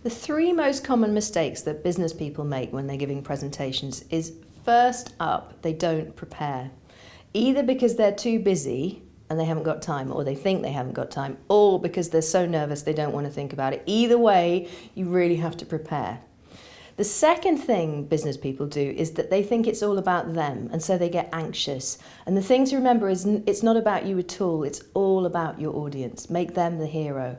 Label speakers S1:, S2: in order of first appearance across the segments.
S1: The three most common mistakes that business people make when they're giving presentations is, first up, they don't prepare. Either because they're too busy and they haven't got time, or they think they haven't got time, or because they're so nervous they don't want to think about it. Either way, you really have to prepare. The second thing business people do is that they think it's all about them, and so they get anxious. And the thing to remember is it's not about you at all, it's all about your audience. Make them the hero.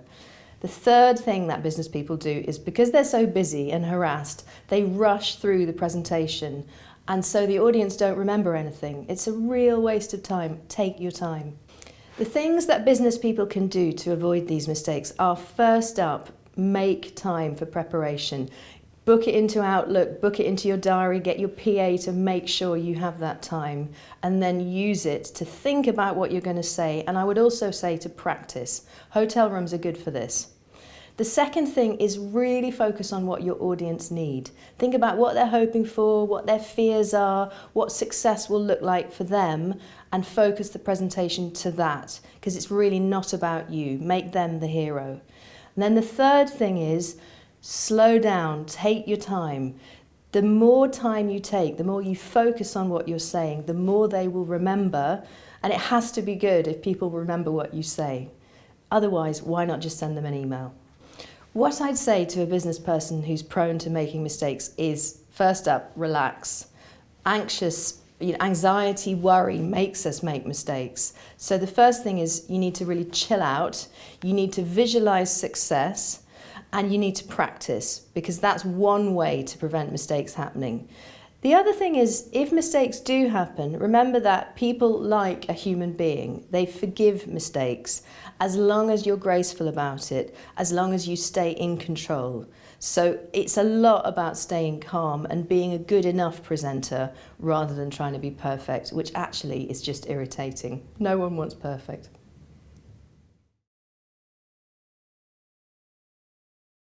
S1: The third thing that business people do is, because they're so busy and harassed, they rush through the presentation, and so the audience don't remember anything. It's a real waste of time. Take your time. The things that business people can do to avoid these mistakes are, first up, make time for preparation. Book it into Outlook, book it into your diary, get your PA to make sure you have that time, and then use it to think about what you're going to say. And I would also say to practice. Hotel rooms are good for this. The second thing is really focus on what your audience need. Think about what they're hoping for, what their fears are, what success will look like for them, and focus the presentation to that, because it's really not about you. Make them the hero. And then the third thing is, slow down, take your time. The more time you take, the more you focus on what you're saying, the more they will remember, and it has to be good if people remember what you say. Otherwise, why not just send them an email? What I'd say to a business person who's prone to making mistakes is, first up, relax. Anxiety, worry makes us make mistakes. So the first thing is you need to really chill out, you need to visualize success, and you need to practice, because that's one way to prevent mistakes happening. The other thing is, if mistakes do happen, remember that people like a human being. They forgive mistakes as long as you're graceful about it, as long as you stay in control. So it's a lot about staying calm and being a good enough presenter rather than trying to be perfect, which actually is just irritating. No one wants perfect.